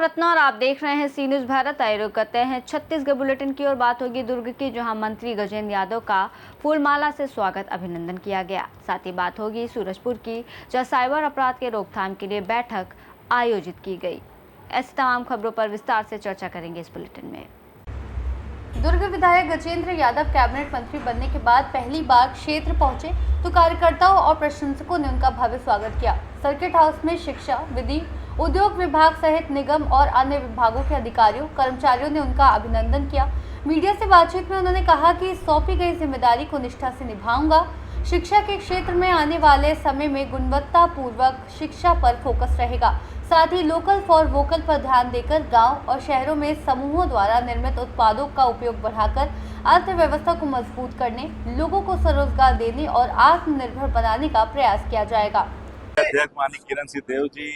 रत्ना और आप देख रहे हैं सी न्यूज़ भारत। आए रुक करते हैं छत्तीसगढ़ बुलेटिन की और बात होगी दुर्ग की, जहां मंत्री गजेंद्र यादव का फूलमाला से स्वागत अभिनंदन किया गया। साथ ही बात होगी सूरजपुर की, जहां साइबर अपराध के रोकथाम के लिए बैठक आयोजित की गई। ऐसी तमाम खबरों पर विस्तार से चर्चा करेंगे इस बुलेटिन में। दुर्ग विधायक गजेंद्र यादव कैबिनेट मंत्री बनने के बाद पहली बार क्षेत्र पहुंचे तो कार्यकर्ताओं और प्रशंसकों ने उनका भव्य स्वागत किया। सर्किट हाउस में शिक्षा, विधि, उद्योग विभाग सहित निगम और अन्य विभागों के अधिकारियों, कर्मचारियों ने उनका अभिनंदन किया। मीडिया से बातचीत में उन्होंने कहा कि सौंपी गई जिम्मेदारी को निष्ठा से निभाऊंगा। शिक्षा के क्षेत्र में आने वाले समय में गुणवत्तापूर्वक शिक्षा पर फोकस रहेगा। साथ ही लोकल फॉर वोकल पर ध्यान देकर गांव और शहरों में समूहों द्वारा निर्मित उत्पादों का उपयोग बढ़ाकर अर्थव्यवस्था को मजबूत करने, लोगों को स्वरोजगार देने और आत्मनिर्भर बनाने का प्रयास किया जाएगा। अध्यक्ष माननीय किरण सिंह देव जी,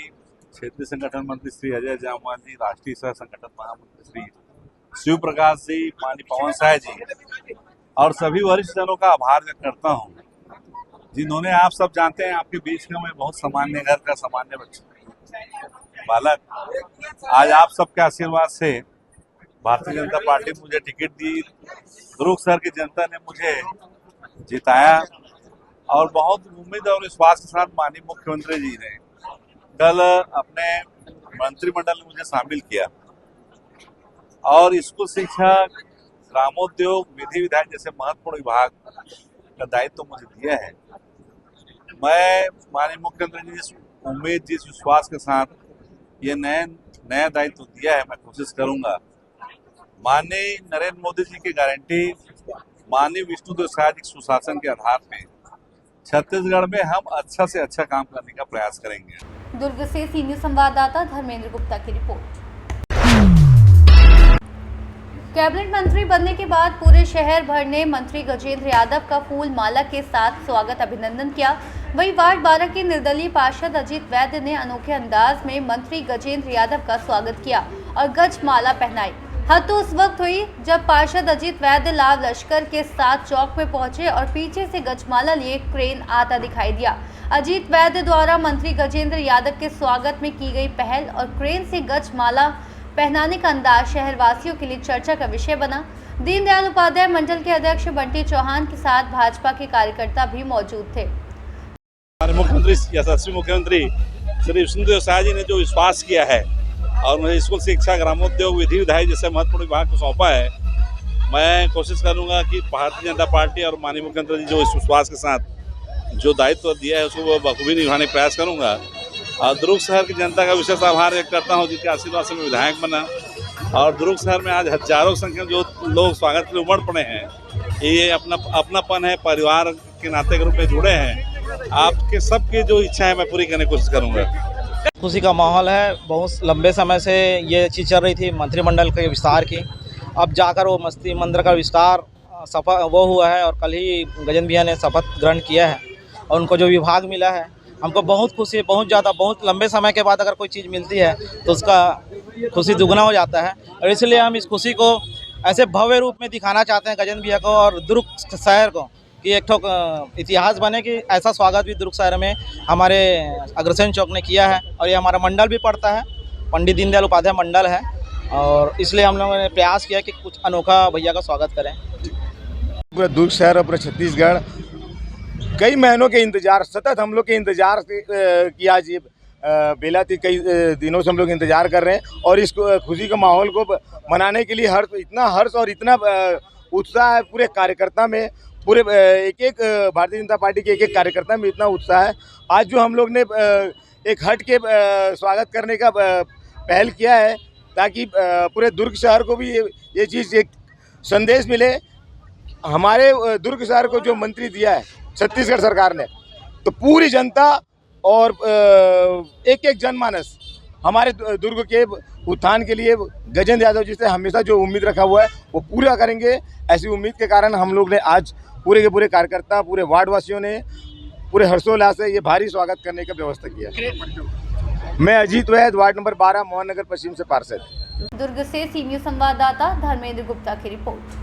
क्षेत्रीय संगठन मंत्री श्री अजय जामवाल जी, राष्ट्रीय सह संगठन महामंत्री श्री शिव प्रकाश जी, माननीय पवन साय जी और सभी वरिष्ठ जनों का आभार व्यक्त करता हूँ, जिन्होंने, आप सब जानते हैं, आपके बीच में मैं बहुत सामान्य घर का सामान्य बच्चा बालक, आज आप सबके आशीर्वाद से भारतीय जनता पार्टी मुझे टिकट दी, दुर्ग शहर की जनता ने मुझे जिताया और बहुत उम्मीद और विश्वास के साथ माननीय मुख्यमंत्री जी ने कल अपने मंत्रिमंडल में मुझे शामिल किया और स्कूल शिक्षा, ग्रामोद्योग, विधि विधायक जैसे महत्वपूर्ण विभाग का दायित्व तो मुझे दिया है। मैं माननीय मुख्यमंत्री जी जिस उम्मीद, जिस विश्वास के साथ ये नया दायित्व दिया है, मैं कोशिश करूंगा माननीय नरेंद्र मोदी जी की गारंटी, माननीय विष्णुदेव साय जी सुशासन के आधार पे छत्तीसगढ़ में हम अच्छा से अच्छा काम करने का प्रयास करेंगे। दुर्ग से सी न्यूज़ संवाददाता धर्मेंद्र गुप्ता की रिपोर्ट। कैबिनेट मंत्री बनने के बाद पूरे शहर भर ने मंत्री गजेंद्र यादव का फूल माला के साथ स्वागत अभिनंदन किया। वहीं वार्ड 12 के निर्दलीय पार्षद अजीत वैद्य ने अनोखे अंदाज में मंत्री गजेंद्र यादव का स्वागत किया और गज माला पहनाई। हद तो उस वक्त हुई जब पार्षद अजीत वैद्य लाव लश्कर के साथ चौक में पहुंचे और पीछे से गजमाला लिए क्रेन आता दिखाई दिया। अजीत वैद्य द्वारा मंत्री गजेंद्र यादव के स्वागत में की गई पहल और क्रेन से गजमाला पहनाने का अंदाज शहरवासियों के लिए चर्चा का विषय बना। दीनदयाल उपाध्याय मंडल के अध्यक्ष बंटी चौहान के साथ भाजपा के कार्यकर्ता भी मौजूद थे। मुख्यमंत्री, यशस्वी मुख्यमंत्री श्री विष्णुदेव साय जी ने जो विश्वास किया है और मुझे स्कूल शिक्षा, ग्रामोद्योग, विधि विधायक जैसे महत्वपूर्ण विभाग को सौंपा है, मैं कोशिश करूंगा कि भारतीय जनता पार्टी और माननीय मुख्यमंत्री जी जो इस विश्वास के साथ जो दायित्व दिया है उसको बखूबी निभाने का प्रयास करूंगा। और दुर्ग शहर की जनता का विशेष आभार व्यक्त करता हूं, जिनके आशीर्वाद से मैं विधायक बना और दुर्ग शहर में आज हजारों संख्या जो लोग स्वागत के लिए उमड़ पड़े हैं, ये अपनापन है, परिवार के नाते के रूप में जुड़े हैं। आपके सबकी जो इच्छा है मैं पूरी करने की कोशिश करूंगा। खुशी का माहौल है। बहुत लंबे समय से ये चीज़ चल रही थी मंत्रिमंडल के विस्तार की, अब जाकर वो मस्ती मंदिर का विस्तार वो हुआ है और कल ही गजेंद्र भैया ने शपथ ग्रहण किया है और उनको जो विभाग मिला है, हमको बहुत खुशी है, बहुत ज़्यादा। बहुत लंबे समय के बाद अगर कोई चीज़ मिलती है तो उसका खुशी दुगना हो जाता है और इसलिए हम इस खुशी को ऐसे भव्य रूप में दिखाना चाहते हैं गजेंद्र भैया को और दुर्ग शहर को, कि एक ठो इतिहास बने कि ऐसा स्वागत भी दुर्ग शहर में हमारे अग्रसेन चौक ने किया है। और ये हमारा मंडल भी पड़ता है, पंडित दीनदयाल उपाध्याय मंडल है और इसलिए हम लोगों ने प्रयास किया कि कुछ अनोखा भैया का स्वागत करें। पूरा दुर्ग शहर और पूरा छत्तीसगढ़ कई महीनों के इंतजार, सतत हम लोग के इंतजार की आज ये बेला थी। कई दिनों से हम लोग इंतजार कर रहे हैं और इस खुशी के माहौल को मनाने के लिए इतना हर्ष और इतना उत्साह है पूरे कार्यकर्ता में, पूरे एक भारतीय जनता पार्टी के एक कार्यकर्ता में इतना उत्साह है। आज जो हम लोग ने एक हट के स्वागत करने का पहल किया है ताकि पूरे दुर्ग शहर को भी ये चीज़, एक संदेश मिले। हमारे दुर्ग शहर को जो मंत्री दिया है छत्तीसगढ़ सरकार ने, तो पूरी जनता और एक जनमानस हमारे दुर्ग के उत्थान के लिए गजेंद्र यादव जी से हमेशा जो उम्मीद रखा हुआ है वो पूरा करेंगे। ऐसी उम्मीद के कारण हम लोग ने आज पूरे के पूरे कार्यकर्ता, पूरे वार्डवासियों ने पूरे हर्षोल्लास से ये भारी स्वागत करने की व्यवस्था किया। मैं अजीत वैद्य, वार्ड नंबर 12, मोहन नगर पश्चिम से पार्षद। दुर्ग से सी न्यूज़ संवाददाता धर्मेंद्र गुप्ता की रिपोर्ट।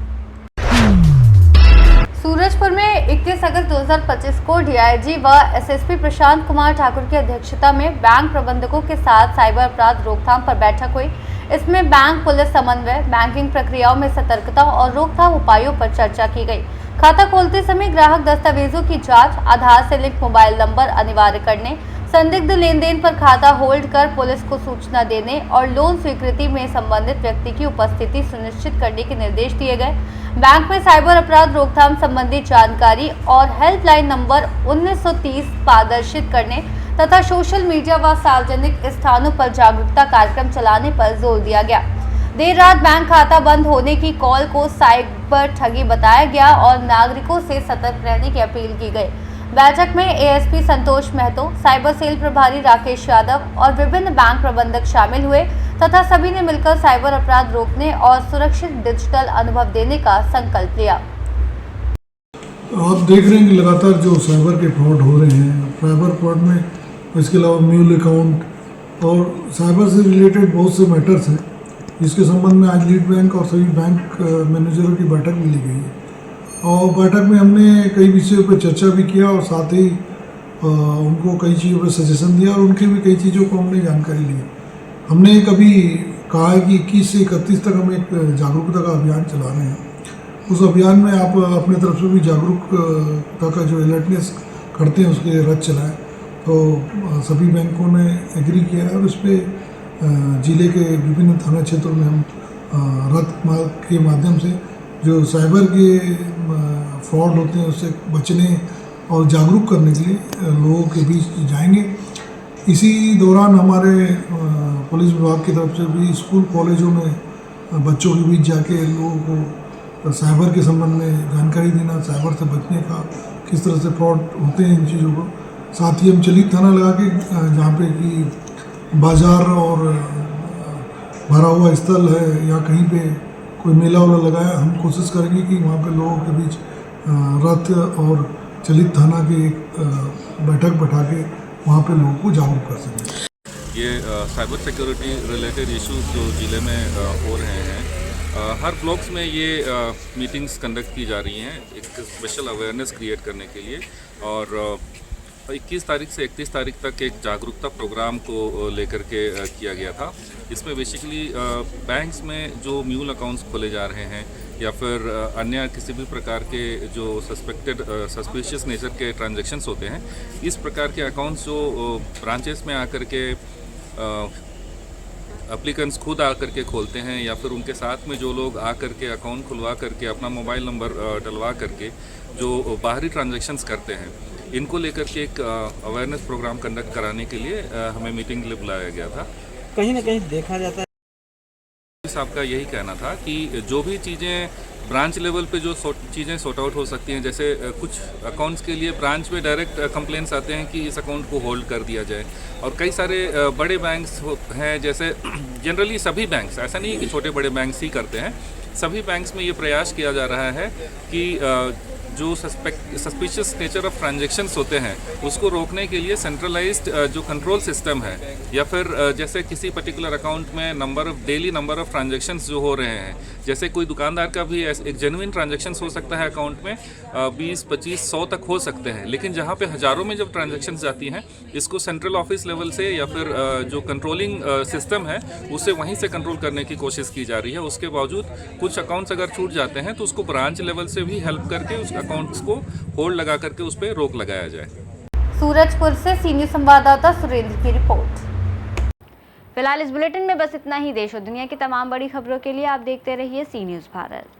सूरजपुर में 21 अगस्त 2025 को डीआईजी व एसएसपी प्रशांत कुमार ठाकुर की अध्यक्षता में बैंक प्रबंधकों के साथ साइबर अपराध रोकथाम पर बैठक हुई। इसमें बैंक पुलिस समन्वय, बैंकिंग प्रक्रियाओं में सतर्कता और रोकथाम उपायों पर चर्चा की गई। खाता खोलते समय ग्राहक दस्तावेजों की जांच, आधार से लिंक मोबाइल नंबर अनिवार्य करने, संदिग्ध लेन देन पर खाता होल्ड कर पुलिस को सूचना देने और लोन स्वीकृति में संबंधित व्यक्ति की उपस्थिति सुनिश्चित करने के निर्देश दिए गए। बैंक में साइबर अपराध रोकथाम संबंधी जानकारी और हेल्पलाइन नंबर 1930 पारदर्शित करने तथा सोशल मीडिया व सार्वजनिक स्थानों पर जागरूकता कार्यक्रम चलाने पर जोर दिया गया। देर रात बैंक खाता बंद होने की कॉल को साइबर ठगी बताया गया और नागरिकों से सतर्क रहने की अपील की गई। बैठक में एएसपी संतोष महतो, साइबर सेल प्रभारी राकेश यादव और विभिन्न बैंक प्रबंधक शामिल हुए तथा सभी ने मिलकर साइबर अपराध रोकने और सुरक्षित डिजिटल अनुभव देने का संकल्प लिया। आप देख रहे हैं कि लगातार जो साइबर के फ्रॉड हो रहे हैं, साइबर फ्रॉड में इसके अलावा म्यूल अकाउंट और साइबर से रिलेटेड बहुत से मैटर्स हैं, जिसके संबंध में आज लीड बैंक और सभी बैंक मैनेजरों की बैठक भी ली गई है और बैठक में हमने कई विषयों पर चर्चा भी किया और साथ ही उनको कई चीज़ों पर सजेशन दिया और उनके भी कई चीज़ों को हमने जानकारी ली। हमने कभी कहा है कि 21 से 31 तक हम एक जागरूकता का अभियान चला रहे हैं। उस अभियान में आप अपने तरफ से भी जागरूकता का जो अलर्टनेस करते हैं उसके लिए रथ चलाएँ। तो सभी बैंकों ने एग्री किया है और उस पर ज़िले के विभिन्न थाना क्षेत्रों में हम रथ के माध्यम से जो साइबर के फ्रॉड होते हैं उससे बचने और जागरूक करने के लिए लोगों के बीच जाएंगे। इसी दौरान हमारे पुलिस विभाग की तरफ से भी स्कूल कॉलेजों में बच्चों के बीच जाके लोगों को साइबर के संबंध में जानकारी देना, साइबर से बचने का, किस तरह से फ्रॉड होते हैं इन चीज़ों को। साथ ही हम चलित थाना लगा के जहाँ पे कि बाज़ार और भरा हुआ स्थल है या कहीं पे कोई मेला वाला लगाया, हम कोशिश करेंगे कि वहाँ पे लोगों के बीच रथ और चलित थाना की बैठक बैठा के वहाँ पे लोगों को जागरूक कर सकें। ये साइबर सिक्योरिटी रिलेटेड इश्यूज जो ज़िले में हो रहे हैं, हर ब्लॉक्स में ये मीटिंग्स कंडक्ट की जा रही हैं एक स्पेशल अवेयरनेस क्रिएट करने के लिए। और 21 तारीख से 31 तारीख तक एक जागरूकता प्रोग्राम को लेकर के किया गया था। इसमें बेसिकली बैंक्स में जो म्यूल अकाउंट्स खोले जा रहे हैं या फिर अन्य किसी भी प्रकार के जो सस्पिशियस नेचर के ट्रांजैक्शंस होते हैं, इस प्रकार के अकाउंट्स जो ब्रांचेस में आकर के एप्लीकेंट्स खुद आकर के खोलते हैं या फिर उनके साथ में जो लोग आकर के अकाउंट खुलवा करके अपना मोबाइल नंबर डलवा करके जो बाहरी ट्रांजैक्शंस करते हैं, इनको लेकर के एक अवेयरनेस प्रोग्राम कंडक्ट कराने के लिए हमें मीटिंग के लिए बुलाया गया था। कहीं ना कहीं देखा जाता है साहब का यही कहना था कि जो भी चीज़ें ब्रांच लेवल पे जो चीज़ें सॉर्ट आउट हो सकती हैं, जैसे कुछ अकाउंट्स के लिए ब्रांच में डायरेक्ट कंप्लेंट्स आते हैं कि इस अकाउंट को होल्ड कर दिया जाए, और कई सारे बड़े बैंक्स हैं, जैसे जनरली सभी बैंक्स, ऐसा नहीं है कि छोटे बड़े बैंक्स ही करते हैं, सभी बैंक्स में ये प्रयास किया जा रहा है कि जो सस्पिशियस नेचर ऑफ ट्रांजैक्शंस होते हैं उसको रोकने के लिए सेंट्रलाइज्ड जो कंट्रोल सिस्टम है, या फिर जैसे किसी पर्टिकुलर अकाउंट में डेली नंबर ऑफ ट्रांजैक्शंस जो हो रहे हैं, जैसे कोई दुकानदार का भी एक जेन्युइन ट्रांजैक्शंस हो सकता है अकाउंट में 20, 25, 100 तक हो सकते हैं, लेकिन जहाँ पे हज़ारों में जब ट्रांजैक्शंस जाती हैं, इसको सेंट्रल ऑफिस लेवल से या फिर जो कंट्रोलिंग सिस्टम है उससे वहीं से कंट्रोल करने की कोशिश की जा रही है। उसके बावजूद कुछ अकाउंट्स अगर छूट जाते हैं तो उसको ब्रांच लेवल से भी हेल्प करके उस अकाउंट्स को होल्ड लगा करके उस पर रोक लगाया जाए। सूरजपुर से सीनियर संवाददाता सुरेंद्र की रिपोर्ट। फिलहाल इस बुलेटिन में बस इतना ही। देश और दुनिया की तमाम बड़ी खबरों के लिए आप देखते रहिए सी न्यूज़ भारत।